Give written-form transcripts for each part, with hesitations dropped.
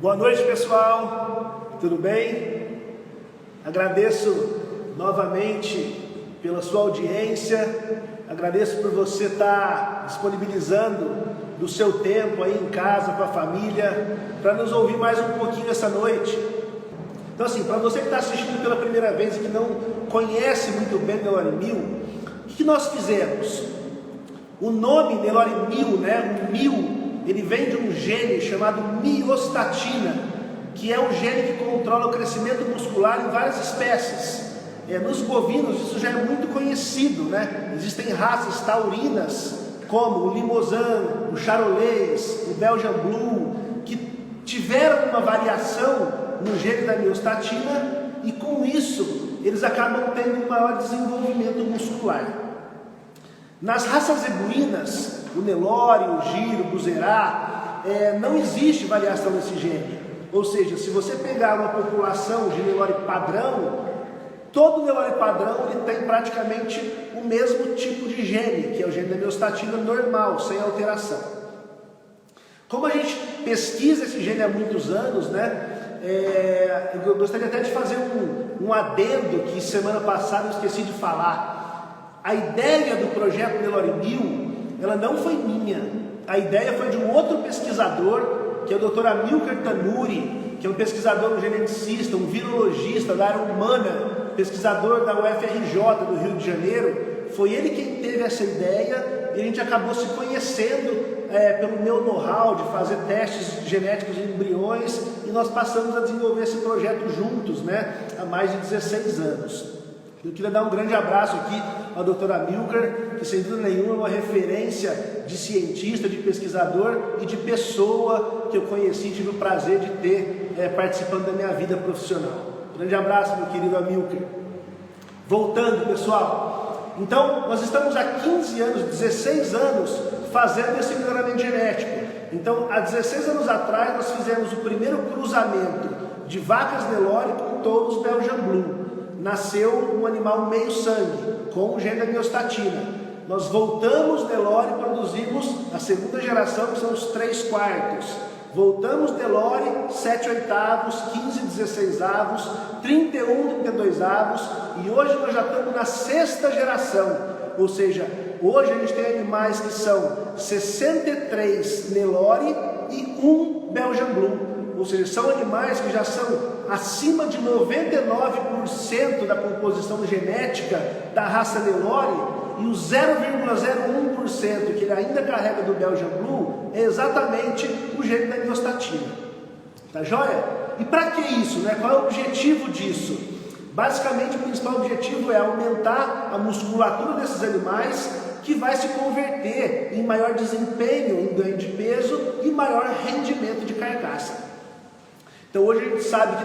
Boa noite, pessoal, tudo bem? Agradeço novamente pela sua audiência, agradeço por você estar disponibilizando do seu tempo aí em casa, com a família, para nos ouvir mais um pouquinho essa noite. Então assim, para você que está assistindo pela primeira vez e que não conhece muito bem Nelore Mil, o que nós fizemos? O nome Nelore Mil, o mil, ele vem de um gene chamado miostatina, que é um gene que controla o crescimento muscular em várias espécies. Nos bovinos isso já é muito conhecido, Existem raças taurinas, como o Limousin, o Charolais, o Belgian Blue, que tiveram uma variação no gene da miostatina e com isso eles acabam tendo um maior desenvolvimento muscular. Nas raças zebuínas, o Nelore, o Giro, o Buzerá, não existe variação nesse gene. Ou seja, se você pegar uma população de Nelore padrão, todo Nelore padrão ele tem praticamente o mesmo tipo de gene, que é o gene da miostatina normal, sem alteração. Como a gente pesquisa esse gene há muitos anos, eu gostaria até de fazer um adendo que semana passada eu esqueci de falar. A ideia do projeto Nelore Mil, ela não foi minha. A ideia foi de um outro pesquisador, que é o Dr. Amilcar Tanuri, que é um pesquisador, um geneticista, um virologista da área humana, pesquisador da UFRJ do Rio de Janeiro. Foi ele quem teve essa ideia e a gente acabou se conhecendo pelo meu know-how de fazer testes genéticos em embriões e nós passamos a desenvolver esse projeto juntos, há mais de 16 anos. Eu queria dar um grande abraço aqui ao Dr. Amilcar, que sem dúvida nenhuma é uma referência de cientista, de pesquisador e de pessoa que eu conheci e tive o prazer de ter participando da minha vida profissional. Grande abraço, meu querido Amilcar. Voltando, pessoal. Então, nós estamos há 15 anos, 16 anos, fazendo esse melhoramento genético. Então, há 16 anos atrás, nós fizemos o primeiro cruzamento de vacas Nelore com touros Belgian Blue. Nasceu um animal meio sangue, com o gene da miostatina. Nós voltamos Nelore e produzimos a segunda geração, que são os 3/4. Voltamos Nelore, 7/8, 15 16avos, 31 32avos, e hoje nós já estamos na 6ª geração. Ou seja, hoje a gente tem animais que são 63 Nelore e 1 Belgian Blue. Ou seja, são animais que já são acima de 99% da composição genética da raça Nelore, e o 0,01% que ele ainda carrega do Belgian Blue é exatamente o gene da miostatina. Tá joia? E para que isso? Qual é o objetivo disso? Basicamente, o principal objetivo é aumentar a musculatura desses animais, que vai se converter em maior desempenho, em ganho de peso e maior rendimento de carcaça. Então hoje a gente sabe que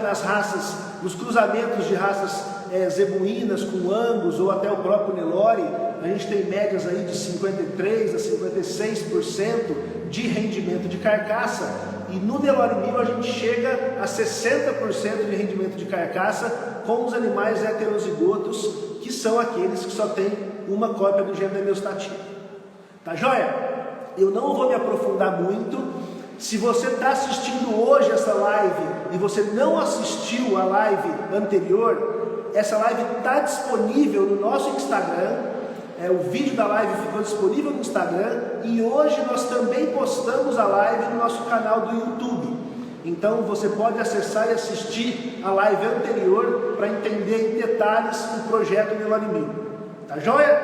nos cruzamentos de raças zebuínas com Angus ou até o próprio Nelore, a gente tem médias aí de 53% a 56% de rendimento de carcaça, e no Nelore Mil a gente chega a 60% de rendimento de carcaça com os animais heterozigotos, que são aqueles que só têm uma cópia do gene da miostatina. Tá joia? Eu não vou me aprofundar muito. Se você está assistindo hoje essa live e você não assistiu a live anterior, essa live está disponível no nosso Instagram. O vídeo da live ficou disponível no Instagram e hoje nós também postamos a live no nosso canal do YouTube. Então você pode acessar e assistir a live anterior para entender em detalhes o projeto Nelore Mil. Tá joia?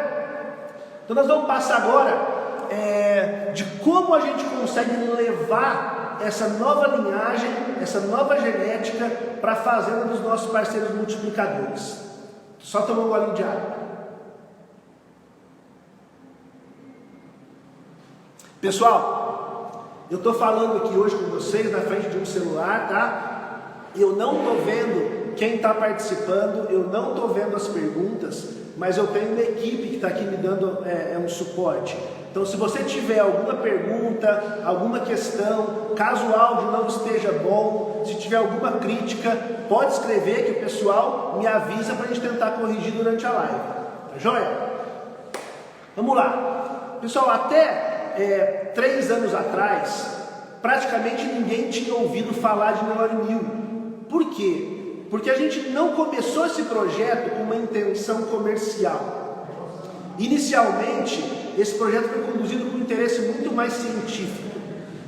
Então nós vamos passar agora de como a gente consegue levar essa nova linhagem, essa nova genética para a fazenda dos nossos parceiros multiplicadores. Só tomar um golinho de água. Pessoal, eu estou falando aqui hoje com vocês na frente de um celular, tá? Eu não estou vendo quem está participando, eu não estou vendo as perguntas, mas eu tenho uma equipe que está aqui me dando um suporte. Então, se você tiver alguma pergunta, alguma questão, caso o áudio não esteja bom, se tiver alguma crítica, pode escrever que o pessoal me avisa para a gente tentar corrigir durante a live. Tá joia? Vamos lá. Pessoal, até 3 anos atrás, praticamente ninguém tinha ouvido falar de Nelore Mil. Por quê? Porque a gente não começou esse projeto com uma intenção comercial. Inicialmente, esse projeto foi conduzido com um interesse muito mais científico.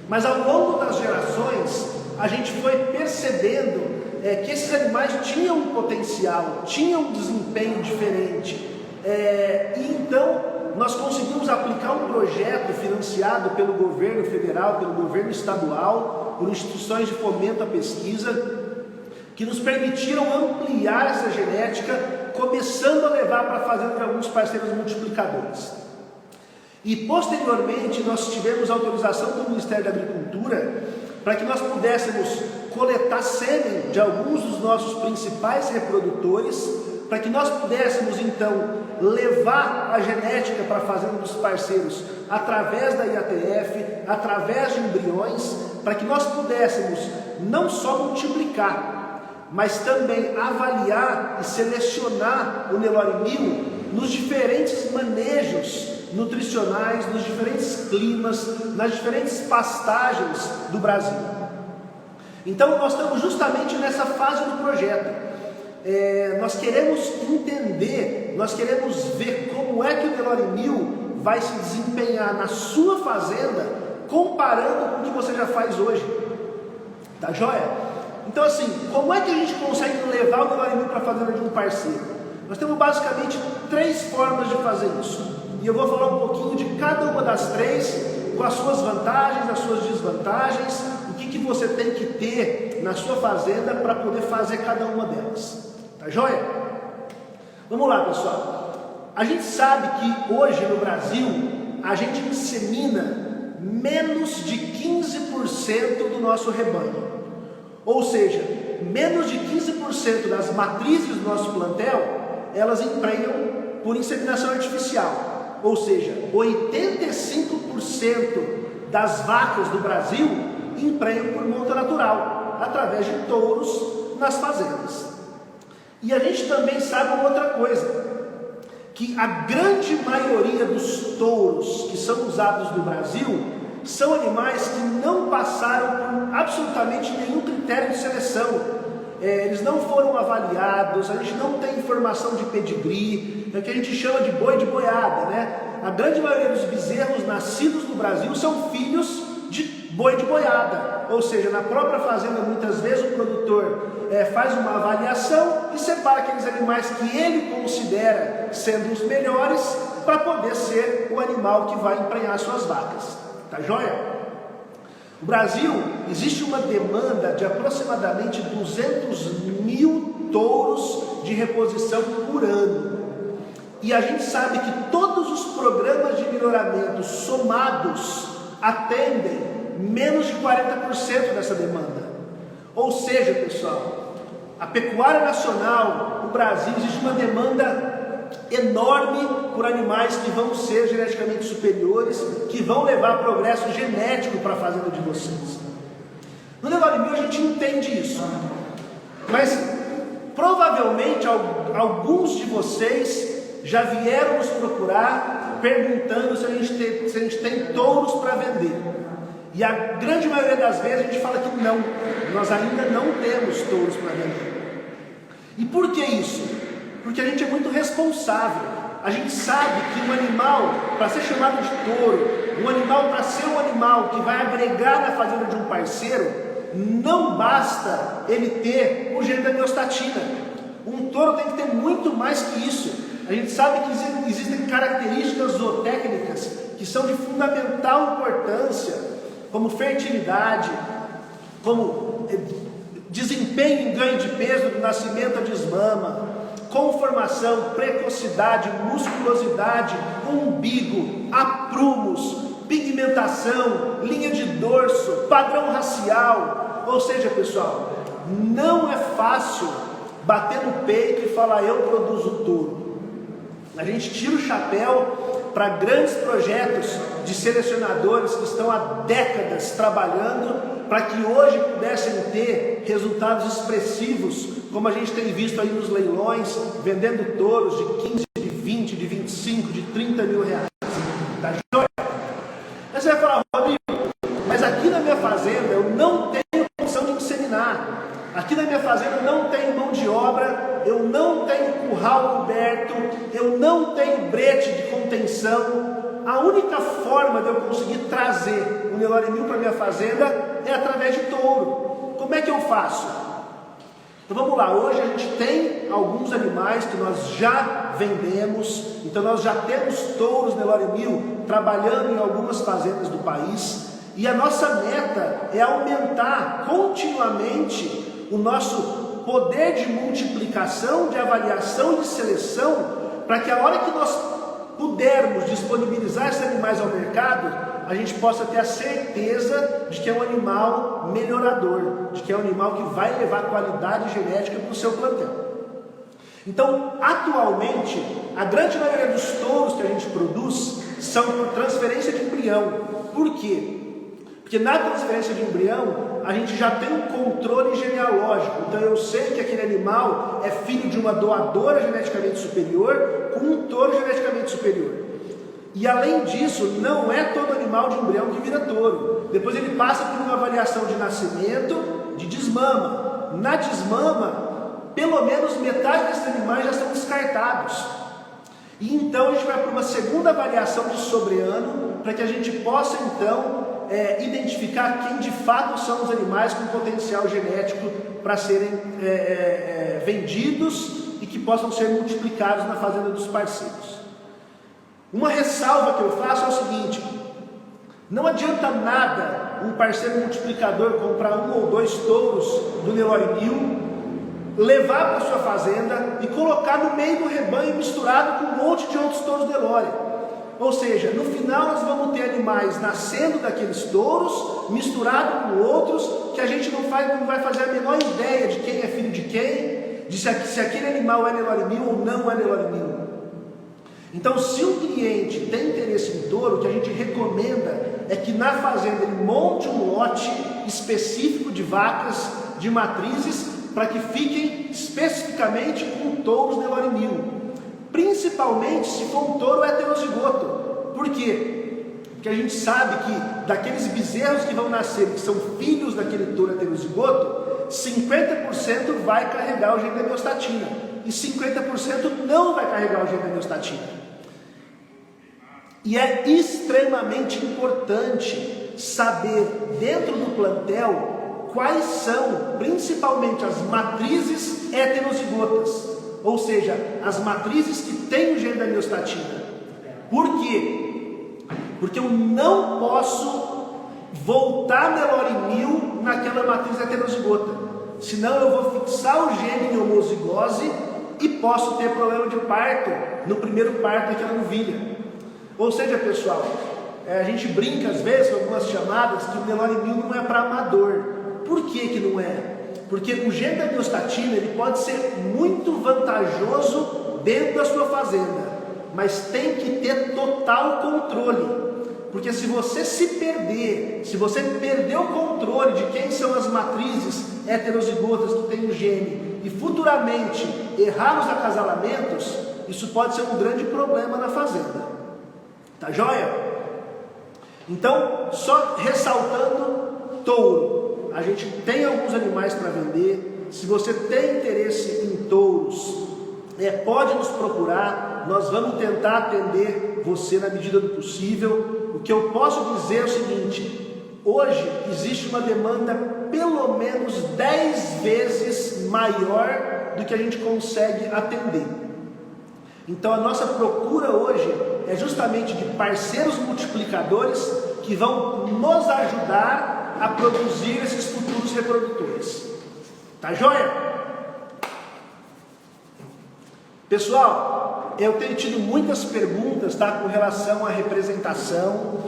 Mas ao longo das gerações, a gente foi percebendo que esses animais tinham um potencial, tinham um desempenho diferente. E então nós conseguimos aplicar um projeto financiado pelo governo federal, pelo governo estadual, por instituições de fomento à pesquisa, que nos permitiram ampliar essa genética, começando a levar para a fazenda de alguns parceiros multiplicadores. E posteriormente nós tivemos autorização do Ministério da Agricultura para que nós pudéssemos coletar sêmen de alguns dos nossos principais reprodutores, para que nós pudéssemos então levar a genética para a fazenda dos parceiros através da IATF, através de embriões, para que nós pudéssemos não só multiplicar, mas também avaliar e selecionar o Nelore Mil nos diferentes manejos nutricionais, nos diferentes climas, nas diferentes pastagens do Brasil. Então nós estamos justamente nessa fase do projeto. Nós queremos entender, nós queremos ver como é que o Nelore Mil vai se desempenhar na sua fazenda, comparando com o que você já faz hoje. Tá joia? Então assim, como é que a gente consegue levar o Nelore Mil para a fazenda de um parceiro? Nós temos basicamente 3 formas de fazer isso. E eu vou falar um pouquinho de cada uma das 3, com as suas vantagens, as suas desvantagens, o que você tem que ter na sua fazenda para poder fazer cada uma delas. Tá joia? Vamos lá, pessoal. A gente sabe que hoje no Brasil, a gente insemina menos de 15% do nosso rebanho. Ou seja, menos de 15% das matrizes do nosso plantel, elas emprenham por inseminação artificial. Ou seja, 85% das vacas do Brasil emprenham por monta natural, através de touros nas fazendas. E a gente também sabe uma outra coisa, que a grande maioria dos touros que são usados no Brasil são animais que não passaram por absolutamente nenhum critério de seleção. Eles não foram avaliados, a gente não tem informação de pedigree, é o que a gente chama de boi de boiada, né? A grande maioria dos bezerros nascidos no Brasil são filhos de boi de boiada, ou seja, na própria fazenda muitas vezes o produtor faz uma avaliação e separa aqueles animais que ele considera sendo os melhores para poder ser o animal que vai emprenhar suas vacas. Tá joia? No Brasil, existe uma demanda de aproximadamente 200 mil touros de reposição por ano. E a gente sabe que todos os programas de melhoramento somados atendem menos de 40% dessa demanda. Ou seja, pessoal, a pecuária nacional, no Brasil, existe uma demanda enorme por animais que vão ser geneticamente superiores, que vão levar progresso genético para a fazenda de vocês. No Nelore Mil a gente entende isso, mas provavelmente alguns de vocês já vieram nos procurar perguntando se a gente tem touros para vender. E a grande maioria das vezes a gente fala que não, nós ainda não temos touros para vender. E por que isso? Porque a gente é muito responsável. A gente sabe que um animal, para ser chamado de touro, um animal para ser um animal que vai agregar na fazenda de um parceiro, não basta ele ter o gene da miostatina. Um touro tem que ter muito mais que isso. A gente sabe que existem características zootécnicas que são de fundamental importância, como fertilidade, como desempenho em ganho de peso do nascimento à desmama, conformação, precocidade, musculosidade, umbigo, aprumos, pigmentação, linha de dorso, padrão racial. Ou seja, pessoal, não é fácil bater no peito e falar eu produzo touro. A gente tira o chapéu para grandes projetos de selecionadores que estão há décadas trabalhando para que hoje pudessem ter resultados expressivos, como a gente tem visto aí nos leilões, vendendo touros de 15, de 20, de 25, de 30 mil reais. Tá joia? Aí você vai falar, Rodrigo, mas aqui na minha fazenda eu não tenho condição de inseminar. Aqui na minha fazenda eu não tenho mão de obra, eu não tenho curral coberto, eu não tenho brete de contenção. A única forma de eu conseguir trazer o Nelore 1000 para minha fazenda é através de touro. Como é que eu faço? Então vamos lá, hoje a gente tem alguns animais que nós já vendemos, então nós já temos touros Nelore 1000 trabalhando em algumas fazendas do país, e a nossa meta é aumentar continuamente o nosso poder de multiplicação, de avaliação e de seleção, para que a hora que nós pudermos disponibilizar esses animais ao mercado, a gente possa ter a certeza de que é um animal melhorador, de que é um animal que vai levar qualidade genética para o seu plantel. Então, atualmente, a grande maioria dos touros que a gente produz são por transferência de embrião. Por quê? Porque na transferência de embrião, a gente já tem um controle genealógico. Então eu sei que aquele animal é filho de uma doadora geneticamente superior com um touro geneticamente superior. E além disso, não é todo animal de embrião que vira touro. Depois ele passa por uma avaliação de nascimento, de desmama. Na desmama, pelo menos metade desses animais já são descartados. E então a gente vai para uma segunda avaliação de sobreano, para que a gente possa então identificar quem de fato são os animais com potencial genético para serem vendidos e que possam ser multiplicados na fazenda dos parceiros. Uma ressalva que eu faço é o seguinte: não adianta nada um parceiro multiplicador comprar 1 ou 2 touros do Nelore 1000, levar para sua fazenda e colocar no meio do rebanho misturado com um monte de outros touros Nelore. Ou seja, no final nós vamos ter animais nascendo daqueles touros, misturado com outros, que a gente não vai fazer a menor ideia de quem é filho de quem, de se aquele animal é Nelore 1000 ou não é Nelore 1000. Então, se um cliente tem interesse em touro, o que a gente recomenda é que na fazenda ele monte um lote específico de vacas, de matrizes, para que fiquem especificamente com touros Nelore 1000. Principalmente se for um touro heterozigoto. Por quê? Porque a gente sabe que daqueles bezerros que vão nascer, que são filhos daquele touro heterozigoto, 50% vai carregar o gene da miostatina e 50% não vai carregar o gene da miostatina. E é extremamente importante saber dentro do plantel quais são principalmente as matrizes heterozigotas. Ou seja, as matrizes que têm o gene da miostatina. Por quê? Porque eu não posso voltar Nelore 1000 naquela matriz heterozigota. Senão eu vou fixar o gene em homozigose e posso ter problema de parto no primeiro parto daquela novilha. Ou seja, pessoal, a gente brinca às vezes com algumas chamadas que o Nelore 1000 não é para amador. Por que que não é? Porque o gene da miostatina ele pode ser muito vantajoso dentro da sua fazenda, mas tem que ter total controle. Porque se você perder o controle de quem são as matrizes heterozigotas que têm o gene e futuramente errar os acasalamentos, isso pode ser um grande problema na fazenda. Tá joia? Então, só ressaltando, touro. A gente tem alguns animais para vender. Se você tem interesse em touros, pode nos procurar. Nós vamos tentar atender você na medida do possível. O que eu posso dizer é o seguinte: hoje existe uma demanda pelo menos 10 vezes maior do que a gente consegue atender. Então a nossa procura hoje é justamente de parceiros multiplicadores que vão nos ajudar a produzir esses futuros reprodutores. Tá joia? Pessoal, eu tenho tido muitas perguntas, tá, com relação à representação.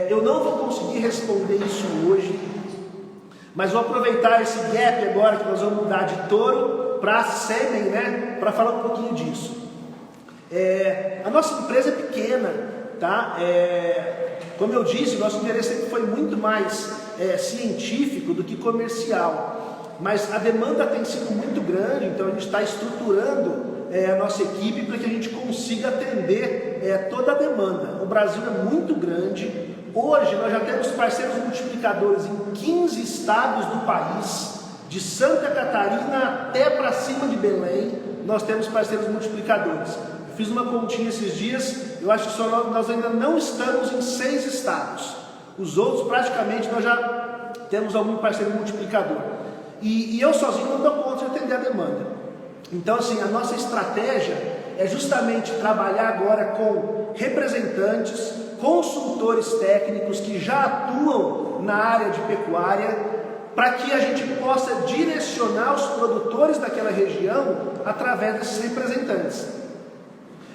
Eu não vou conseguir responder isso hoje, mas vou aproveitar esse gap agora que nós vamos mudar de touro para sêmen, né, para falar um pouquinho disso. A nossa empresa é pequena, tá? Como eu disse, nosso interesse sempre foi muito mais científico do que comercial, mas a demanda tem sido muito grande, então a gente está estruturando a nossa equipe para que a gente consiga atender toda a demanda. O Brasil é muito grande, hoje nós já temos parceiros multiplicadores em 15 estados do país, de Santa Catarina até para cima de Belém, nós temos parceiros multiplicadores. Eu fiz uma continha esses dias, eu acho que nós ainda não estamos em 6 estados. Os outros praticamente nós já temos algum parceiro multiplicador. E eu sozinho não dou conta de atender a demanda. Então assim, a nossa estratégia é justamente trabalhar agora com representantes, consultores técnicos que já atuam na área de pecuária, para que a gente possa direcionar os produtores daquela região através desses representantes.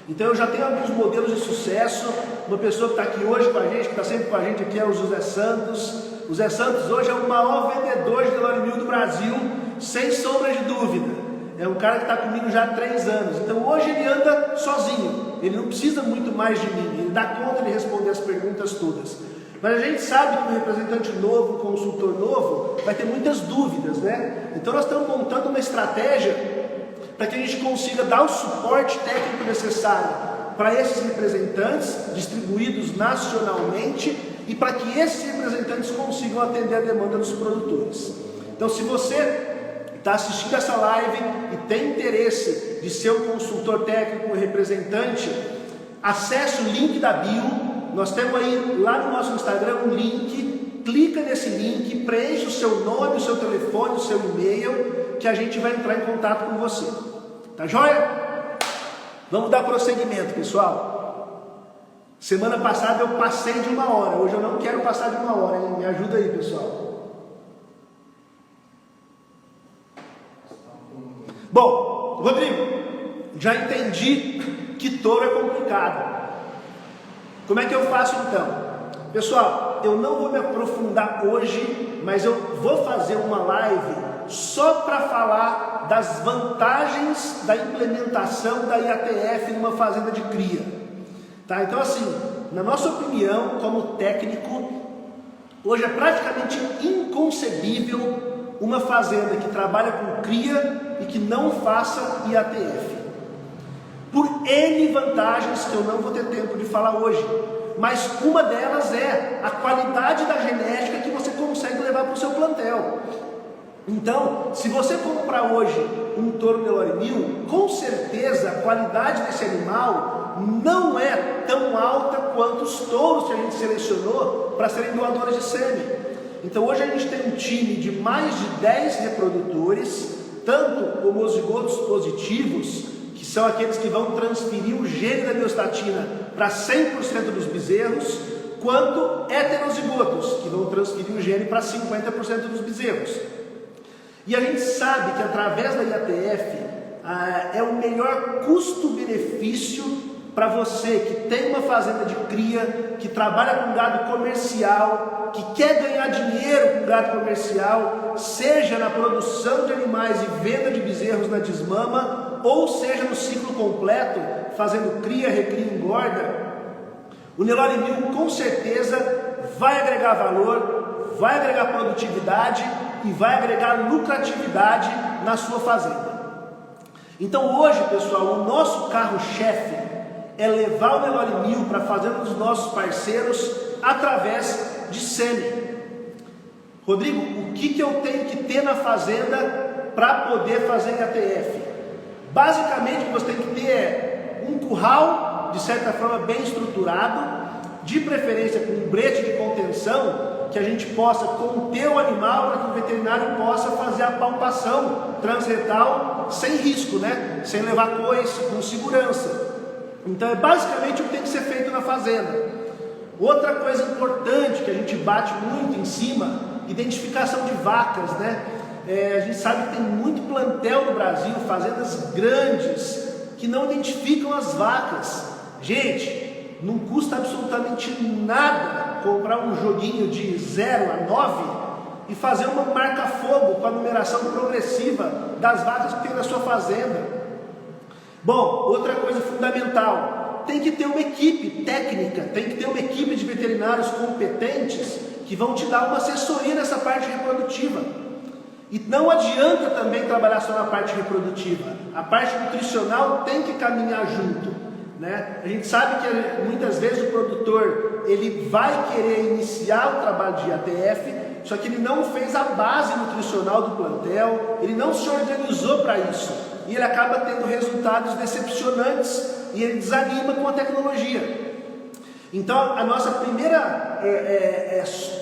Então eu já tenho alguns modelos de sucesso. Uma pessoa que está aqui hoje com a gente, que está sempre com a gente aqui, é o José Santos. O Zé Santos hoje é o maior vendedor de Nelore Mil do Brasil, sem sombra de dúvida. É um cara que está comigo já há 3 anos. Então hoje ele anda sozinho, ele não precisa muito mais de mim, ele dá conta de responder as perguntas todas. Mas a gente sabe que um representante novo, um consultor novo, vai ter muitas dúvidas, né? Então nós estamos montando uma estratégia para que a gente consiga dar o suporte técnico necessário para esses representantes distribuídos nacionalmente e para que esses representantes consigam atender a demanda dos produtores. Então se você está assistindo essa live e tem interesse de ser um consultor técnico, um representante, acesse o link da bio. Nós temos aí lá no nosso Instagram um link, clica nesse link, preenche o seu nome, o seu telefone, o seu e-mail, que a gente vai entrar em contato com você. Tá joia? Vamos dar prosseguimento, pessoal. Semana passada eu passei de 1 hora, hoje eu não quero passar de 1 hora, hein? Me ajuda aí, pessoal. Bom, Rodrigo, já entendi que touro é complicado. Como é que eu faço então? Pessoal, eu não vou me aprofundar hoje, mas eu vou fazer uma live só para falar das vantagens da implementação da IATF numa fazenda de cria. Tá? Então assim, na nossa opinião, como técnico, hoje é praticamente inconcebível uma fazenda que trabalha com cria e que não faça IATF. Por N vantagens que eu não vou ter tempo de falar hoje, mas uma delas é a qualidade da genética que você consegue levar para o seu plantel. Então, se você comprar hoje um touro Nelore Mil, com certeza a qualidade desse animal não é tão alta quanto os touros que a gente selecionou para serem doadores de sêmen. Então hoje a gente tem um time de mais de 10 reprodutores, tanto homozigotos positivos, que são aqueles que vão transferir o gene da miostatina para 100% dos bezerros, quanto heterozigotos, que vão transferir o gene para 50% dos bezerros. E a gente sabe que através da IATF é o melhor custo-benefício para você que tem uma fazenda de cria, que trabalha com gado comercial, que quer ganhar dinheiro com gado comercial, seja na produção de animais e venda de bezerros na desmama, ou seja no ciclo completo, fazendo cria, recria e engorda. O Nelore Mil com certeza vai agregar valor, vai agregar produtividade e vai agregar lucratividade na sua fazenda. Então hoje, pessoal, o nosso carro-chefe é levar o Nelore Mil para a fazenda dos nossos parceiros através de sêmen. Rodrigo, o que eu tenho que ter na fazenda para poder fazer IATF? Basicamente o que você tem que ter é um curral, de certa forma bem estruturado, de preferência com um brete de contenção, que a gente possa conter o animal para que o veterinário possa fazer a palpação transretal sem risco, né? Sem levar coice, com segurança. Então é basicamente o que tem que ser feito na fazenda. Outra coisa importante que a gente bate muito em cima, identificação de vacas, né? A gente sabe que tem muito plantel no Brasil, fazendas grandes, que não identificam as vacas. Gente, não custa absolutamente nada comprar um joguinho de 0 a 9 e fazer uma marca-fogo com a numeração progressiva das vacas que tem na sua fazenda. Bom, outra coisa fundamental, tem que ter uma equipe técnica, tem que ter uma equipe de veterinários competentes que vão te dar uma assessoria nessa parte reprodutiva. E não adianta também trabalhar só na parte reprodutiva, a parte nutricional tem que caminhar junto, né? A gente sabe que muitas vezes o produtor ele vai querer iniciar o trabalho de IATF, só que ele não fez a base nutricional do plantel, ele não se organizou para isso, e ele acaba tendo resultados decepcionantes, e ele desanima com a tecnologia. Então, a nossa primeira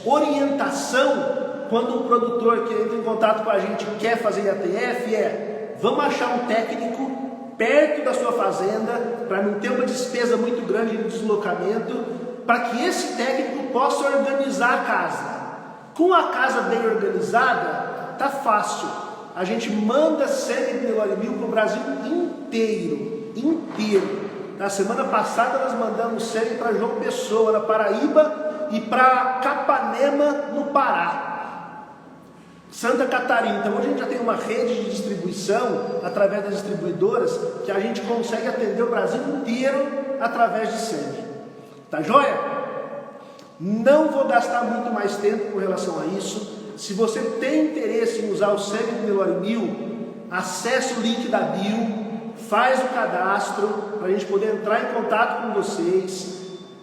orientação, quando um produtor que entra em contato com a gente quer fazer IATF, vamos achar um técnico perto da sua fazenda, para não ter uma despesa muito grande de deslocamento, para que esse técnico possa organizar a casa. Com a casa bem organizada, tá fácil. A gente manda sêmen de Nelore Mil para o Brasil inteiro. Na semana passada nós mandamos sêmen para João Pessoa, na Paraíba, e para Capanema, no Pará. Santa Catarina. Então hoje a gente já tem uma rede de distribuição através das distribuidoras que a gente consegue atender o Brasil inteiro através de sêmen. Tá joia? Não vou gastar muito mais tempo com relação a isso. Se você tem interesse em usar o sêmen do Nelore Mil, acesse o link da bio, faz o cadastro para a gente poder entrar em contato com vocês.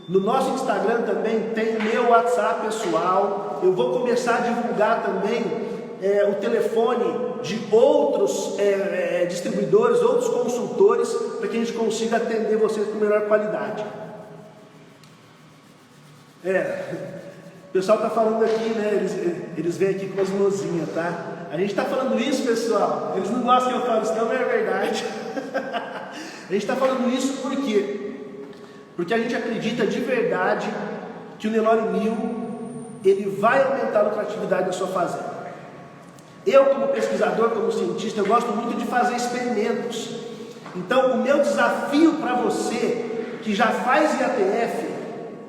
No nosso Instagram também tem o meu WhatsApp pessoal. Eu vou começar a divulgar também o telefone de outros distribuidores, outros consultores, para que a gente consiga atender vocês com melhor qualidade. O pessoal está falando aqui, né? Eles vêm aqui com as mãozinhas, tá? A gente está falando isso, pessoal. Eles não gostam que eu falo isso, não é verdade. A gente está falando isso por quê? Porque a gente acredita de verdade que o Nelore Mil ele vai aumentar a lucratividade da sua fazenda. Eu, como pesquisador, como cientista, eu gosto muito de fazer experimentos. Então, o meu desafio para você que já faz IATF,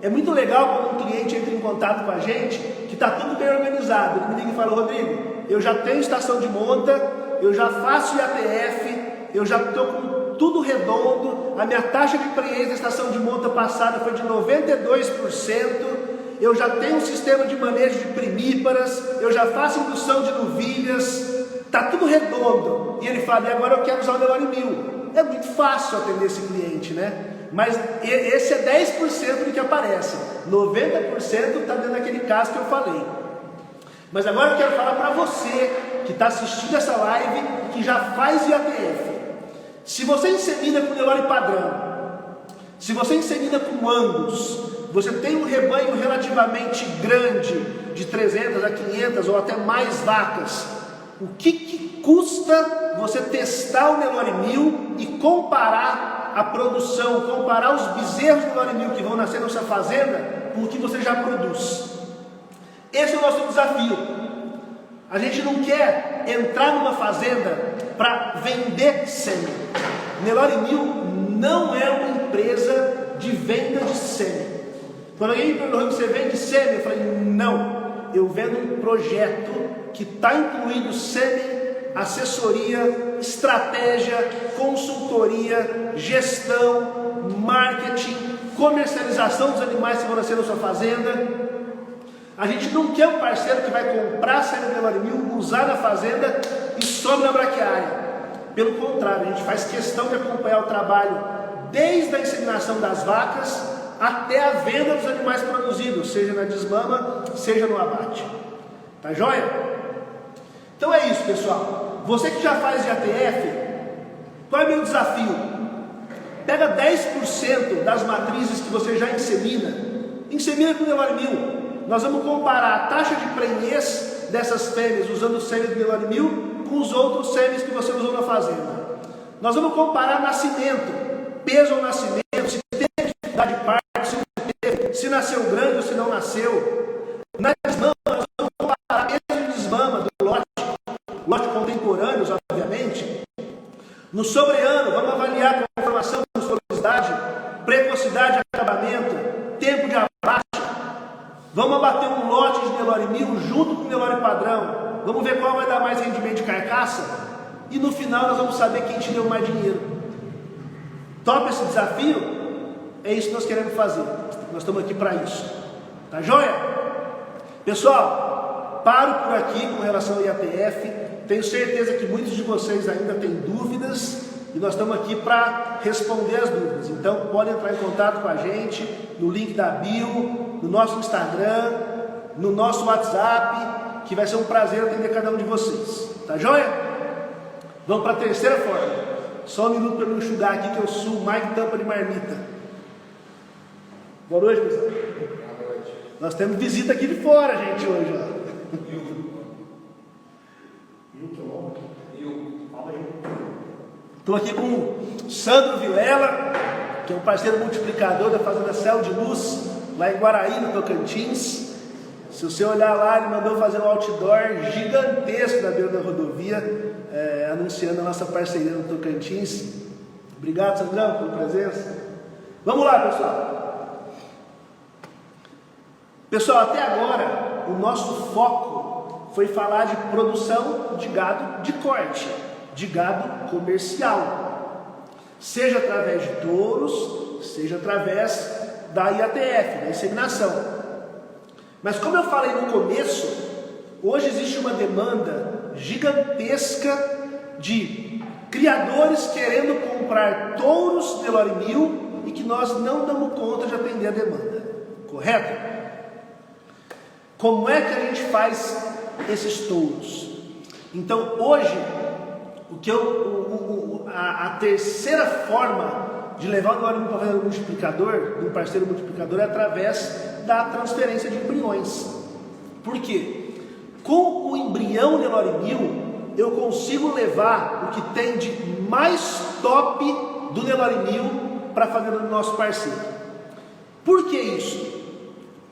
é muito legal quando um cliente entra em contato com a gente, que está tudo bem organizado. Ele me liga e fala: Rodrigo, eu já tenho estação de monta, eu já faço IATF, eu já estou com tudo redondo, a minha taxa de prenhez da estação de monta passada foi de 92%, eu já tenho um sistema de manejo de primíparas, eu já faço indução de novilhas, está tudo redondo. E ele fala: e agora eu quero usar o Nelore Mil. É muito fácil atender esse cliente, né? Mas esse é 10% do que aparece, 90% está dentro daquele caso que eu falei. Mas agora eu quero falar para você que está assistindo essa live, que já faz IATF. Se você insemina com Nelore padrão, se você insemina com Angus, você tem um rebanho relativamente grande, de 300 a 500 ou até mais vacas, o que custa você testar o Nelore Mil e comparar a produção, comparar os bezerros do Nelore Mil que vão nascer na sua fazenda com o que você já produz? Esse é o nosso desafio. A gente não quer entrar numa fazenda para vender sêmen. Nelore Mil não é uma empresa de venda de sêmen. Quando alguém me perguntou: você vende sêmen? Eu falei: não, eu vendo um projeto que está incluindo sêmen, assessoria, estratégia, consultoria, gestão, marketing, comercialização dos animais que vão nascer na sua fazenda. A gente não quer um parceiro que vai comprar sêmen de Nelore Mil, usar na fazenda e some na braquiária. Pelo contrário, a gente faz questão de acompanhar o trabalho desde a inseminação das vacas até a venda dos animais produzidos, seja na desmama, seja no abate. Tá joia? Então é isso, pessoal. Você que já faz IATF, qual é o meu desafio? Pega 10% das matrizes que você já insemina com Nelore Mil. Nós vamos comparar a taxa de prenhez dessas fêmeas usando o sêmen do Nelore Mil com os outros sêmenes que você usou na fazenda. Nós vamos comparar nascimento, peso ao nascimento, se teve dificuldade de parto, se não teve, se nasceu grande ou se não nasceu. Na desmama, nós vamos comparar peso de desmama do lote contemporâneos, obviamente. No sobreano, vamos avaliar com informação, velocidade, precocidade de acabamento, tempo de abate. Vamos abater um lote de Nelore Mil junto com o Nelore padrão. Vamos ver qual vai dar mais rendimento de carcaça. E no final nós vamos saber quem te deu mais dinheiro. Topa esse desafio? É isso que nós queremos fazer. Nós estamos aqui para isso. Tá joia? Pessoal, paro por aqui com relação ao IATF. Tenho certeza que muitos de vocês ainda têm dúvidas. e nós estamos aqui para responder as dúvidas. Então podem entrar em contato com a gente no link da bio, no nosso Instagram, no nosso WhatsApp, que vai ser um prazer atender cada um de vocês. Tá joia? Vamos para a terceira forma. Só um minuto para me enxugar aqui, que eu suo mais que tampa de marmita. Boa noite, pessoal. Boa noite. Nós temos visita aqui de fora, gente, hoje. Estou aqui com o Sandro Vilela, que é um parceiro multiplicador da Fazenda Céu de Luz, lá em Guaraí, no Tocantins. Se você olhar lá, ele mandou fazer um outdoor gigantesco na beira da rodovia, anunciando a nossa parceria no Tocantins. Obrigado, Sandrão, pela presença. Vamos lá, pessoal. Pessoal, até agora, o nosso foco foi falar de produção de gado de corte, de gado comercial, seja através de touros, seja através da IATF, da inseminação. Mas como eu falei no começo, hoje existe uma demanda gigantesca de criadores querendo comprar touros Nelore 1000 e que nós não damos conta de atender a demanda, correto? Como é que a gente faz esses touros? Então hoje, a terceira forma de levar o Nelore 1000 para fazer um multiplicador, um parceiro multiplicador, é através da transferência de embriões. Por quê? Com o embrião Nelore 1000, eu consigo levar o que tem de mais top do Nelore 1000 para fazer do nosso parceiro. Por que isso?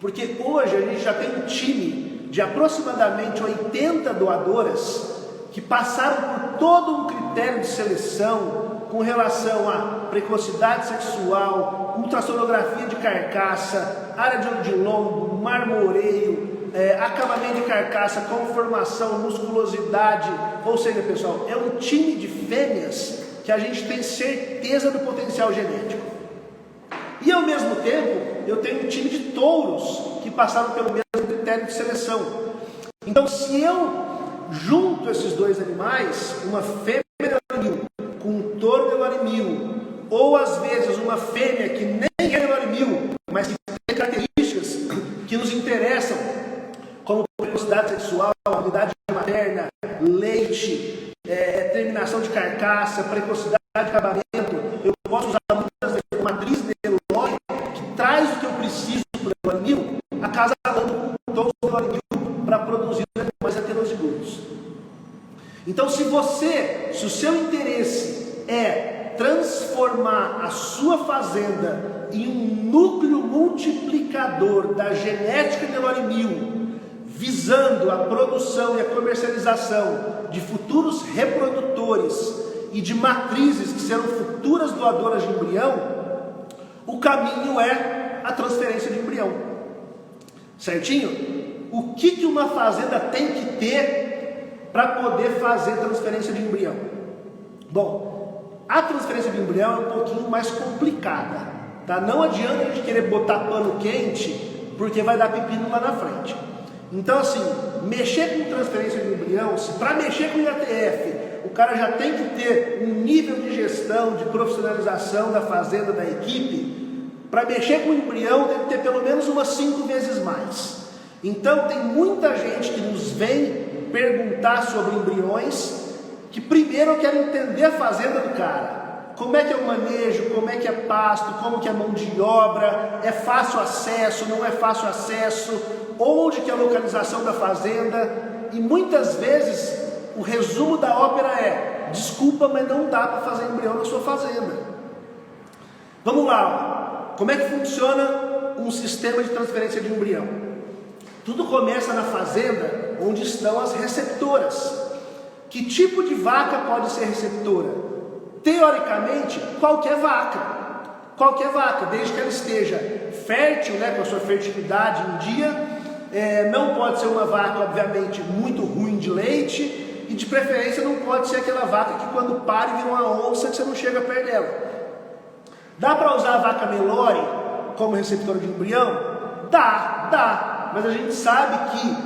Porque hoje a gente já tem um time de aproximadamente 80 doadoras que passaram por todo um critério de seleção com relação à precocidade sexual, ultrassonografia de carcaça, área de olho de lombo, marmoreio, acabamento de carcaça, conformação, musculosidade. Ou seja, pessoal, é um time de fêmeas que a gente tem certeza do potencial genético. E ao mesmo tempo, eu tenho um time de touros que passaram pelo mesmo critério de seleção. Então, se eu junto esses dois animais, uma fêmea Nelore 1000 com um touro Nelore 1000, ou às vezes uma fêmea que nem é Nelore 1000, mas que tem características que nos interessam, como precocidade sexual, habilidade materna, leite, terminação de carcaça, precocidade de acabamento, eu posso usar muitas vezes uma matriz Nelore que traz o que eu preciso para o Nelore 1000, acasalando com todos os Nelore 1000 para produzir animais heterozigotos. Então, se o seu interesse é transformar a sua fazenda em um núcleo multiplicador da genética Nelore 1000, visando a produção e a comercialização de futuros reprodutores e de matrizes que serão futuras doadoras de embrião, o caminho é a transferência de embrião. Certinho? O que uma fazenda tem que ter para poder fazer transferência de embrião? Bom, a transferência de embrião é um pouquinho mais complicada, tá? Não adianta a gente querer botar pano quente, porque vai dar pepino lá na frente. Então, assim, mexer com transferência de embrião, se para mexer com IATF, o cara já tem que ter um nível de gestão, de profissionalização da fazenda, da equipe, para mexer com embrião tem que ter pelo menos umas 5 vezes mais. Então, tem muita gente que nos vem perguntar sobre embriões, que primeiro eu quero entender a fazenda do cara. Como é que é o manejo, como é que é pasto, como que é mão de obra, é fácil acesso, não é fácil acesso, onde que é a localização da fazenda. E muitas vezes o resumo da ópera é: desculpa, mas não dá para fazer embrião na sua fazenda. Vamos lá, como é que funciona um sistema de transferência de embrião? Tudo começa na fazenda onde estão as receptoras. Que tipo de vaca pode ser receptora? Teoricamente, qualquer vaca, desde que ela esteja fértil, né, com a sua fertilidade em dia. Não pode ser uma vaca, obviamente, muito ruim de leite, e de preferência não pode ser aquela vaca que quando para vira uma onça que você não chega perto dela. Dá para usar a vaca Nelore como receptora de embrião? Dá, mas a gente sabe que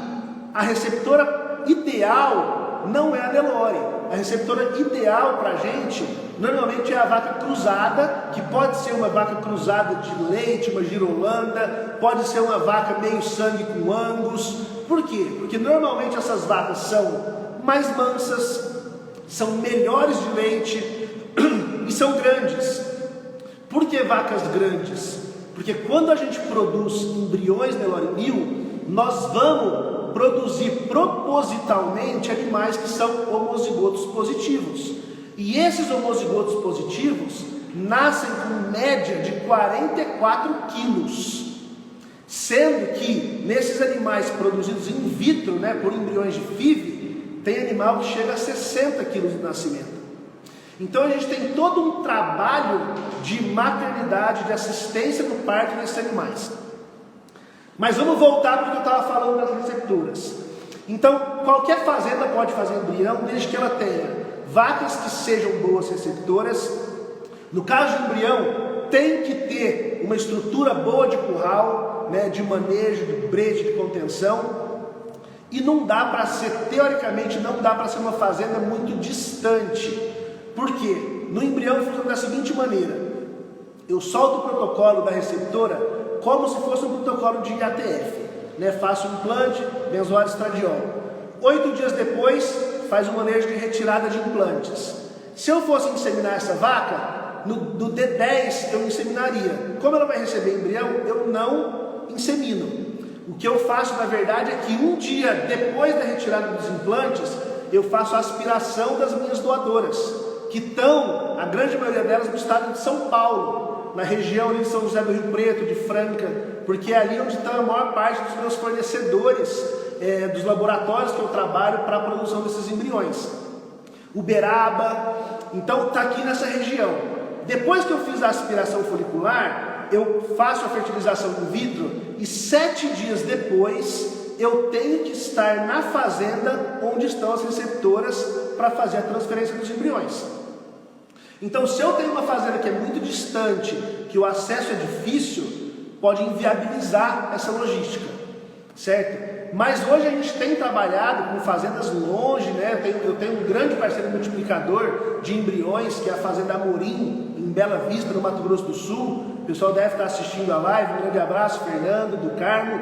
a receptora ideal ideal não é a Nelore. A receptora ideal para a gente, normalmente é a vaca cruzada, que pode ser uma vaca cruzada de leite, uma girolanda, pode ser uma vaca meio sangue com Angus. Por quê? Porque normalmente essas vacas são mais mansas, são melhores de leite e são grandes. Por que vacas grandes? Porque quando a gente produz embriões Nelore Mil, nós vamos produzir propositalmente animais que são homozigotos positivos. E esses homozigotos positivos nascem com média de 44 quilos. Sendo que nesses animais produzidos in vitro, por embriões de FIV, tem animal que chega a 60 quilos de nascimento. Então a gente tem todo um trabalho de maternidade, de assistência no parto desses animais. Mas vamos voltar para o que eu estava falando das receptoras. Então, qualquer fazenda pode fazer embrião, desde que ela tenha vacas que sejam boas receptoras. No caso de embrião, tem que ter uma estrutura boa de curral, de manejo, de brete, de contenção. E não dá para ser, teoricamente, não dá para ser uma fazenda muito distante. Por quê? No embrião funciona da seguinte maneira: eu solto o protocolo da receptora como se fosse um protocolo de IATF, faço um implante, benzoato estradiol. 8 dias depois, faz um manejo de retirada de implantes. Se eu fosse inseminar essa vaca, no D10 eu inseminaria. Como ela vai receber embrião, eu não insemino. O que eu faço, na verdade, é que um dia depois da retirada dos implantes, eu faço a aspiração das minhas doadoras, que estão, a grande maioria delas, no estado de São Paulo, na região ali de São José do Rio Preto, de Franca, porque é ali onde está a maior parte dos meus fornecedores, dos laboratórios que eu trabalho para a produção desses embriões. Uberaba, então está aqui nessa região. Depois que eu fiz a aspiração folicular, eu faço a fertilização in vitro e 7 dias depois eu tenho que estar na fazenda onde estão as receptoras para fazer a transferência dos embriões. Então, se eu tenho uma fazenda que é muito distante, que o acesso é difícil, pode inviabilizar essa logística, certo? Mas hoje a gente tem trabalhado com fazendas longe, Eu tenho um grande parceiro multiplicador de embriões, que é a Fazenda Amorim, em Bela Vista, no Mato Grosso do Sul. O pessoal deve estar assistindo a live. Um grande abraço, Fernando, do Carmo.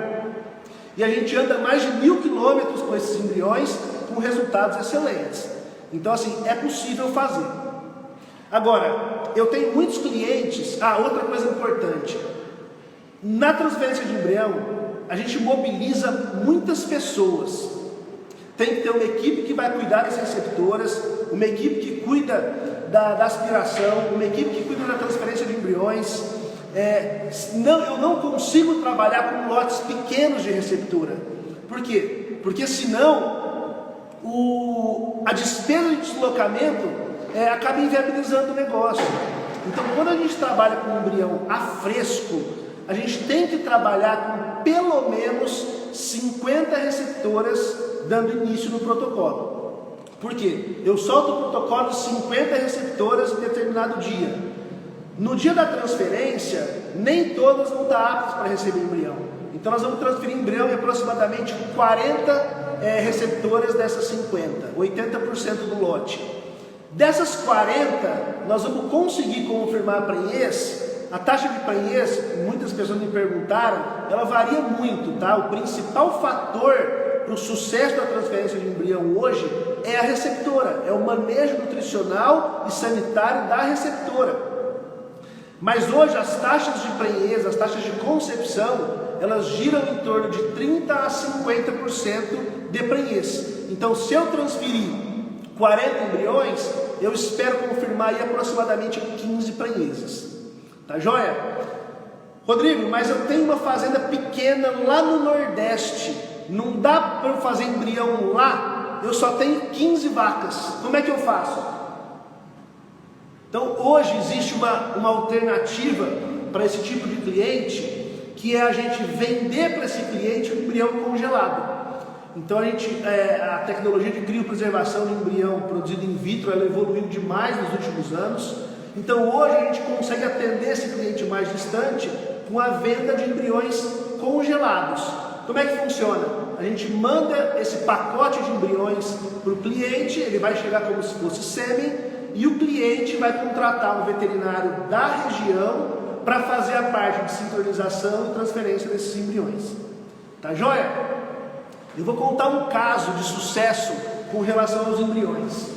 E a gente anda mais de 1.000 quilômetros com esses embriões, com resultados excelentes. Então, assim, é possível fazer. Agora, eu tenho muitos clientes. Outra coisa importante: na transferência de embrião, a gente mobiliza muitas pessoas. Tem que ter uma equipe que vai cuidar das receptoras, uma equipe que cuida da aspiração, uma equipe que cuida da transferência de embriões. Eu não consigo trabalhar com lotes pequenos de receptora. Por quê? Porque senão a despesa de deslocamento acaba inviabilizando o negócio. Então, quando a gente trabalha com um embrião a fresco, a gente tem que trabalhar com pelo menos 50 receptoras dando início no protocolo. Por quê? Eu solto o protocolo de 50 receptoras em determinado dia. No dia da transferência, nem todas vão estar aptas para receber embrião. Então nós vamos transferir embrião em aproximadamente 40 receptoras dessas 50, 80% do lote. Dessas 40, nós vamos conseguir confirmar a prenhez. A taxa de prenhez, muitas pessoas me perguntaram, ela varia muito, tá? O principal fator para o sucesso da transferência de embrião hoje é a receptora, é o manejo nutricional e sanitário da receptora. Mas hoje as taxas de prenhez, as taxas de concepção, elas giram em torno de 30 a 50% de prenhez. Então, se eu transferir 40 embriões, eu espero confirmar aí aproximadamente 15 prenhezes. Tá joia? Rodrigo, mas eu tenho uma fazenda pequena lá no Nordeste, não dá para eu fazer embrião lá? Eu só tenho 15 vacas, como é que eu faço? Então hoje existe uma alternativa para esse tipo de cliente, que é a gente vender para esse cliente um embrião congelado. Então a tecnologia de criopreservação de embrião produzido in vitro, ela evoluiu demais nos últimos anos. Então hoje a gente consegue atender esse cliente mais distante com a venda de embriões congelados. Como é que funciona? a gente manda esse pacote de embriões para o cliente, ele vai chegar como se fosse sêmen, e o cliente vai contratar um veterinário da região para fazer a parte de sincronização e transferência desses embriões. Tá joia? Eu vou contar um caso de sucesso com relação aos embriões.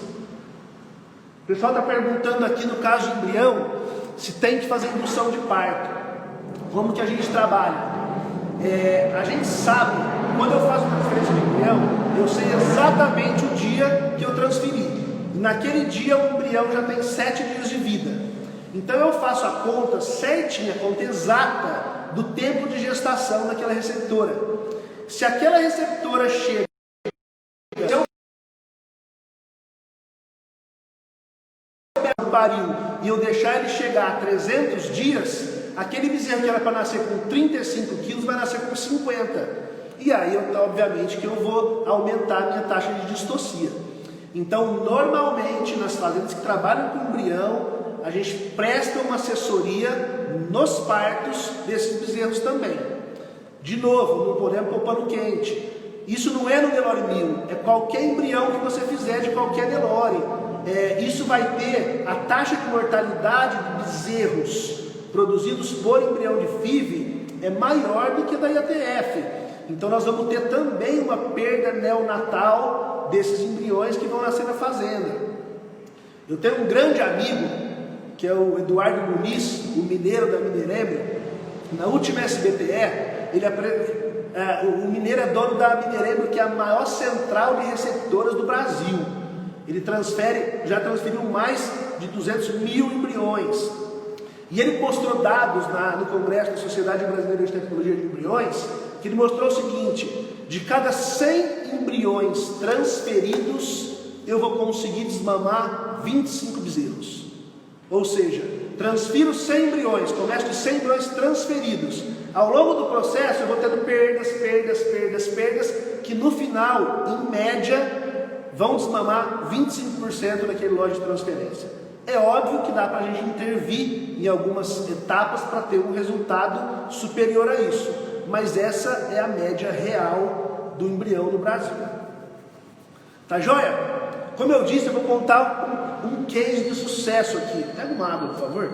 O pessoal está perguntando aqui no caso de embrião, se tem que fazer indução de parto. Como que a gente trabalha? A gente sabe, quando eu faço transferência de embrião, eu sei exatamente o dia que eu transferi. Naquele dia o embrião já tem 7 dias de vida. Então eu faço a conta certinha, a conta exata do tempo de gestação daquela receptora. Se aquela receptora chega, pariu e eu deixar ele chegar a 300 dias, aquele bezerro que era para nascer com 35 quilos vai nascer com 50. E aí, obviamente, que eu vou aumentar a minha taxa de distocia. Então, normalmente, nas fazendas que trabalham com embrião, a gente presta uma assessoria nos partos desses bezerros também. De novo, não podemos pôr pano quente. Isso não é no Nelore 1000, é qualquer embrião que você fizer de qualquer Nelore. Isso vai ter a taxa de mortalidade de bezerros produzidos por embrião de FIV é maior do que da IATF. Então nós vamos ter também uma perda neonatal desses embriões que vão nascer na fazenda. Eu tenho um grande amigo, que é o Eduardo Muniz, o mineiro da Minerêmio. Na última SBTE, o mineiro é dono da Minerêmio, que é a maior central de receptoras do Brasil. Ele já transferiu mais de 200 mil embriões. E ele mostrou dados no Congresso da Sociedade Brasileira de Tecnologia de Embriões, que ele mostrou o seguinte: de cada 100 embriões transferidos, eu vou conseguir desmamar 25 bezerros. Ou seja, transfiro 100 embriões, começo de 100 embriões transferidos. Ao longo do processo, eu vou tendo perdas, que no final, em média, vão desmamar 25% daquele lote de transferência. É óbvio que dá para a gente intervir em algumas etapas para ter um resultado superior a isso, mas essa é a média real do embrião no Brasil. Tá joia? Como eu disse, eu vou contar um case de sucesso aqui. Pega uma água, por favor.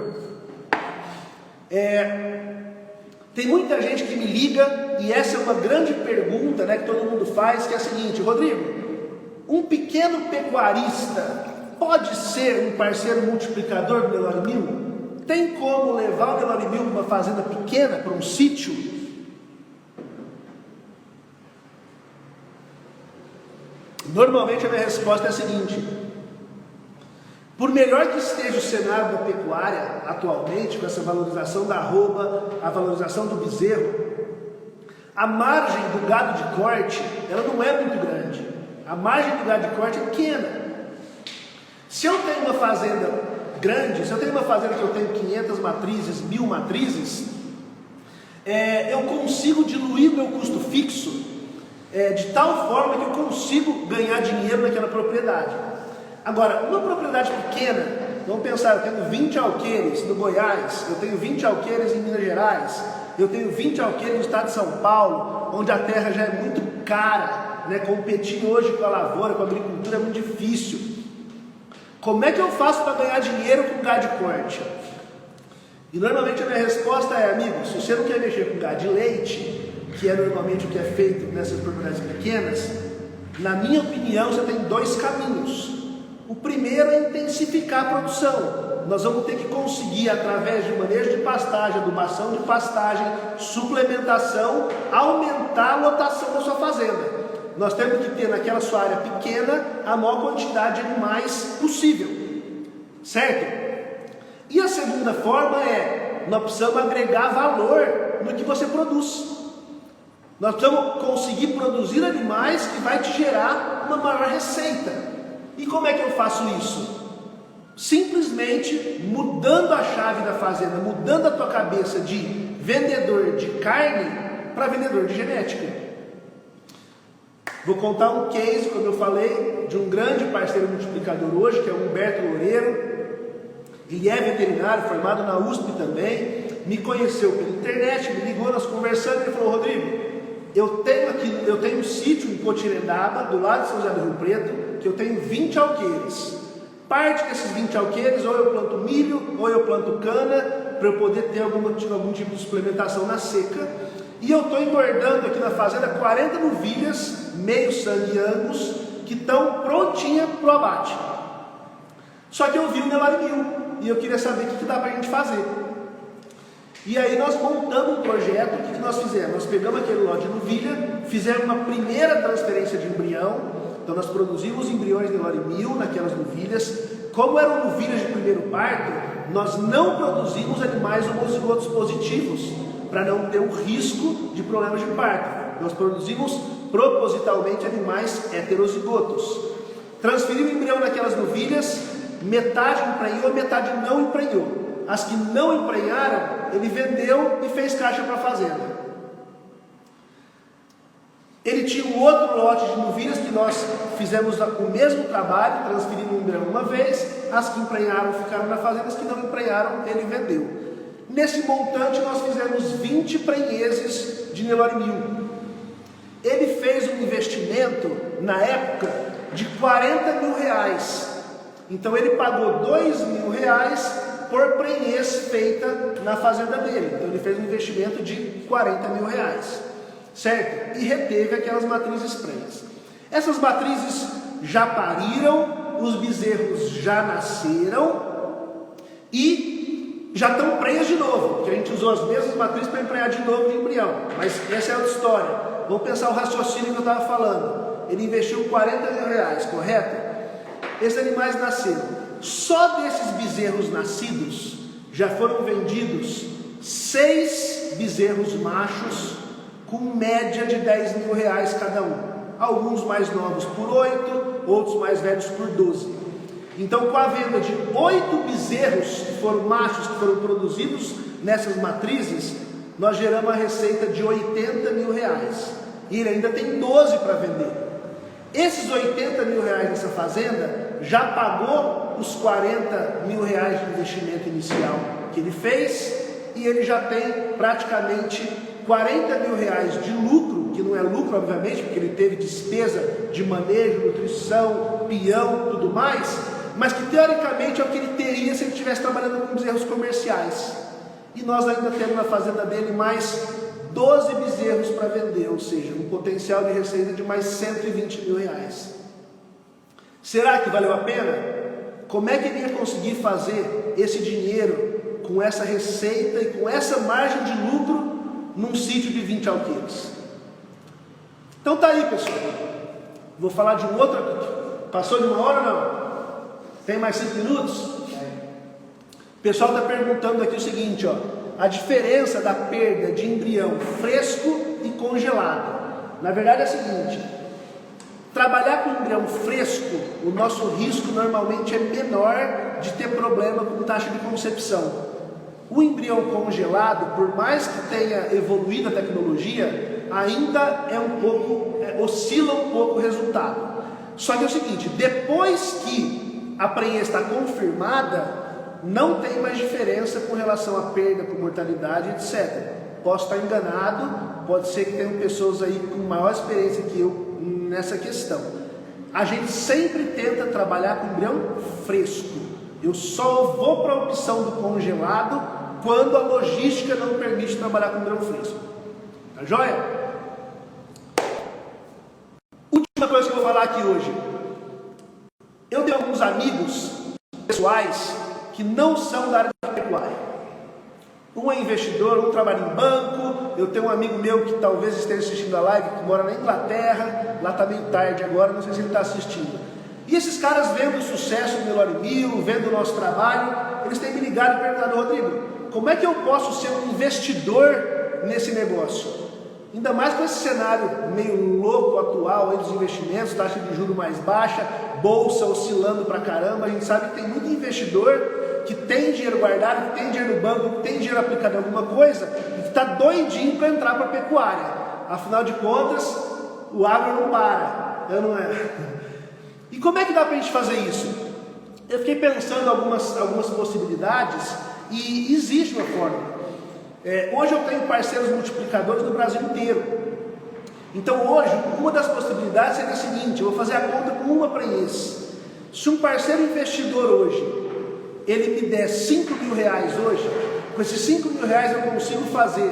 Tem muita gente que me liga, e essa é uma grande pergunta, né, que todo mundo faz, que é a seguinte: Rodrigo, um pequeno pecuarista pode ser um parceiro multiplicador do Nelore 1000? Tem como levar o Nelore 1000 para uma fazenda pequena, para um sítio? Normalmente a minha resposta é a seguinte: por melhor que esteja o cenário da pecuária atualmente, com essa valorização da arroba, a valorização do bezerro, a margem do gado de corte, ela não é muito grande. A margem do gado de corte é pequena. Se eu tenho uma fazenda grande, se eu tenho uma fazenda que eu tenho 500 matrizes, 1000 matrizes, eu consigo diluir meu custo fixo de tal forma que eu consigo ganhar dinheiro naquela propriedade. Agora, uma propriedade pequena, vamos pensar, eu tenho 20 alqueires no Goiás, eu tenho 20 alqueires em Minas Gerais, eu tenho 20 alqueires no estado de São Paulo, onde a terra já é muito cara, né? Competir hoje com a lavoura, com a agricultura é muito difícil. Como é que eu faço para ganhar dinheiro com gado de corte? E normalmente a minha resposta é: amigo, se você não quer mexer com gado de leite, que é normalmente o que é feito nessas propriedades pequenas, na minha opinião você tem 2 caminhos. O primeiro é intensificar a produção. Nós vamos ter que conseguir, através de manejo de pastagem, adubação de pastagem, suplementação, aumentar a lotação da sua fazenda. Nós temos que ter naquela sua área pequena a maior quantidade de animais possível, certo? E a segunda forma nós precisamos agregar valor no que você produz. Nós precisamos conseguir produzir animais que vai te gerar uma maior receita. E como é que eu faço isso? Simplesmente mudando a chave da fazenda, mudando a tua cabeça de vendedor de carne para vendedor de genética. Vou contar um case, como eu falei, de um grande parceiro multiplicador hoje, que é o Humberto Loureiro. Ele é veterinário, formado na USP também, me conheceu pela internet, me ligou, nós conversamos, ele falou: Rodrigo, eu tenho um sítio em Potirendaba, do lado de São José do Rio Preto, que eu tenho 20 alqueires. Parte desses 20 alqueires, ou eu planto milho, ou eu planto cana, para eu poder ter algum tipo de suplementação na seca. E eu estou engordando aqui na fazenda 40 novilhas, meio sangue Angus, que estão prontinhas para o abate. Só que eu vi o Nelore 1000 e eu queria saber o que dá para a gente fazer. E aí nós montamos um projeto. O que nós fizemos? Nós pegamos aquele lote de novilha, fizemos uma primeira transferência de embrião. Então nós produzimos embriões de Nelore 1000 naquelas novilhas. Como eram novilhas de primeiro parto, nós não produzimos animais homozigotos positivos, para não ter o risco de problemas de parto. Nós produzimos propositalmente animais heterozigotos. Transferimos o embrião naquelas novilhas, metade emprenhou, metade não emprenhou. As que não emprenharam, ele vendeu e fez caixa para a fazenda. Ele tinha um outro lote de novilhas que nós fizemos o mesmo trabalho, transferimos o embrião uma vez, as que emprenharam ficaram na fazenda, as que não emprenharam, ele vendeu. Nesse montante nós fizemos 20 prenheses de Nelore 1000. Ele fez um investimento, na época, de 40 mil reais. Então ele pagou 2 mil reais por prenhez feita na fazenda dele. Então ele fez um investimento de 40 mil reais, certo? E reteve aquelas matrizes prenhas. Essas matrizes já pariram, os bezerros já nasceram e já estão prenhas de novo, porque a gente usou as mesmas matrizes para emprenhar de novo de embrião. Mas essa é outra história. Vamos pensar o raciocínio que eu estava falando. Ele investiu 40 mil reais, correto? Esses animais nasceram. Só desses bezerros nascidos já foram vendidos 6 bezerros machos com média de 10 mil reais cada um. Alguns mais novos por 8, outros mais velhos por 12. Então, com a venda de 8 bezerros que foram machos, que foram produzidos nessas matrizes, nós geramos uma receita de 80 mil reais. E ele ainda tem 12 para vender. Esses 80 mil reais nessa fazenda já pagou os 40 mil reais de investimento inicial que ele fez, e ele já tem praticamente 40 mil reais de lucro, que não é lucro obviamente, porque ele teve despesa de manejo, nutrição, peão, tudo mais, mas que teoricamente é o que ele teria se ele estivesse trabalhando com bezerros comerciais. E nós ainda temos na fazenda dele mais 12 bezerros para vender, ou seja, um potencial de receita de mais 120 mil reais. Será que valeu a pena? Como é que ele ia conseguir fazer esse dinheiro com essa receita e com essa margem de lucro num sítio de 20 alqueires? Então tá aí, pessoal. Vou falar de um outro. Passou de 1 hora ou não? Tem mais 5 minutos? O pessoal está perguntando aqui o seguinte, ó. A diferença da perda de embrião fresco e congelado. Na verdade é o seguinte: trabalhar com embrião fresco, o nosso risco normalmente é menor de ter problema com taxa de concepção. O embrião congelado, por mais que tenha evoluído a tecnologia, ainda é um pouco, oscila um pouco o resultado. Só que é o seguinte: depois que a prenhez está confirmada, não tem mais diferença com relação à perda por mortalidade, etc. Posso estar enganado, pode ser que tenham pessoas aí com maior experiência que eu nessa questão. A gente sempre tenta trabalhar com embrião fresco. Eu só vou para a opção do congelado quando a logística não permite trabalhar com embrião fresco. Tá joia? Última coisa que eu vou falar aqui hoje. Eu tenho alguns amigos pessoais que não são da área da pecuária. Um é investidor, um trabalha em banco. Eu tenho um amigo meu que talvez esteja assistindo a live, que mora na Inglaterra. Lá está meio tarde agora, não sei se ele está assistindo. E esses caras vendo o sucesso do Nelore 1000, vendo o nosso trabalho, eles têm me ligado e perguntado: Rodrigo, como é que eu posso ser um investidor nesse negócio? Ainda mais com esse cenário meio louco atual aí dos investimentos, taxa de juros mais baixa, bolsa oscilando pra caramba. A gente sabe que tem muito investidor que tem dinheiro guardado, que tem dinheiro no banco, que tem dinheiro aplicado em alguma coisa e que está doidinho para entrar para a pecuária. Afinal de contas, o agro não para, não é? E como é que dá para a gente fazer isso? Eu fiquei pensando algumas possibilidades e existe uma forma. Hoje eu tenho parceiros multiplicadores no Brasil inteiro. Então hoje, uma das possibilidades seria a seguinte: eu vou fazer a conta com uma prenhez. Se um parceiro investidor hoje, ele me der 5 mil reais hoje, com esses 5 mil reais eu consigo fazer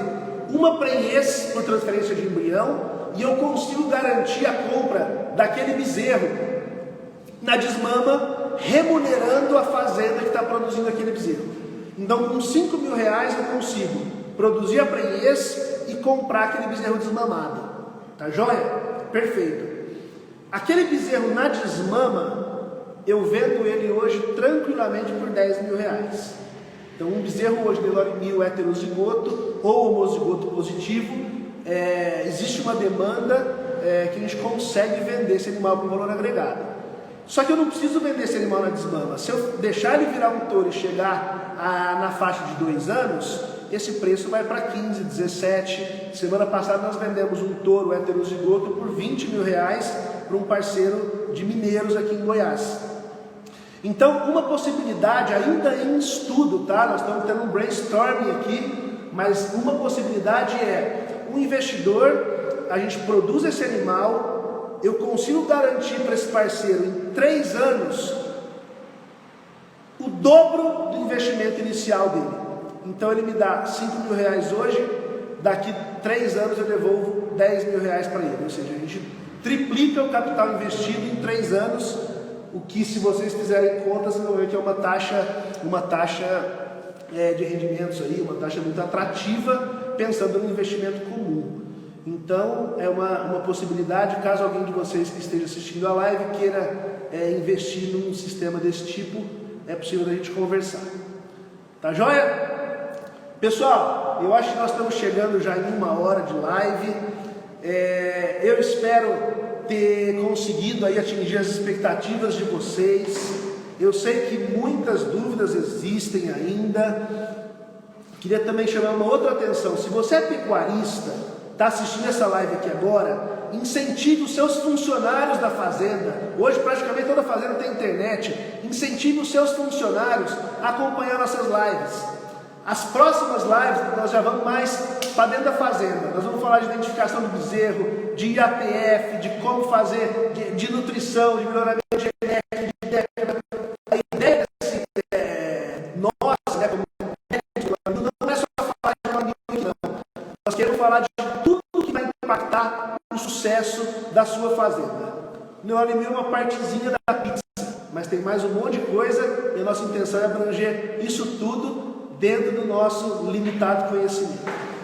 uma prenhez por transferência de embrião e eu consigo garantir a compra daquele bezerro na desmama, remunerando a fazenda que está produzindo aquele bezerro. Então com 5 mil reais eu consigo produzir a prenhez e comprar aquele bezerro desmamado. Tá joia? Perfeito. Aquele bezerro na desmama, eu vendo ele hoje tranquilamente por 10 mil reais. Então um bezerro hoje Nelore 1000 heterozigoto ou homozigoto positivo, existe uma demanda que a gente consegue vender esse animal com valor agregado. Só que eu não preciso vender esse animal na desmama. Se eu deixar ele virar um touro e chegar na faixa de 2 anos, esse preço vai para 15, 17. Semana passada nós vendemos um touro heterozigoto por 20 mil reais para um parceiro de mineiros aqui em Goiás. Então, uma possibilidade ainda em estudo, tá? Nós estamos tendo um brainstorming aqui, mas uma possibilidade é um investidor, a gente produz esse animal, eu consigo garantir para esse parceiro em 3 anos o dobro do investimento inicial dele. Então ele me dá 5 mil reais hoje, daqui 3 anos eu devolvo 10 mil reais para ele. Ou seja, a gente triplica o capital investido em 3 anos, o que, se vocês fizerem contas, vocês vão ver que é uma taxa de rendimentos aí, uma taxa muito atrativa, pensando no investimento comum. Então é uma possibilidade, caso alguém de vocês que esteja assistindo a live queira investir num sistema desse tipo, é possível da gente conversar. Tá joia? Pessoal, eu acho que nós estamos chegando já em 1 hora de live. Eu espero ter conseguido aí atingir as expectativas de vocês. Eu sei que muitas dúvidas existem ainda. Queria também chamar uma outra atenção. Se você é pecuarista, está assistindo essa live aqui agora, incentive os seus funcionários da fazenda. Hoje praticamente toda fazenda tem internet. Incentive os seus funcionários a acompanhar nossas lives. As próximas lives nós já vamos mais para dentro da fazenda. Nós vamos falar de identificação do bezerro, de IAPF, de como fazer, de nutrição, de melhoramento genético, de técnica. A ideia nossa, como médico, não é só falar de uma linha, não. Nós queremos falar de tudo que vai impactar o sucesso da sua fazenda. Não é uma partezinha da pizza, mas tem mais um monte de coisa e a nossa intenção é abranger isso tudo dentro do nosso limitado conhecimento.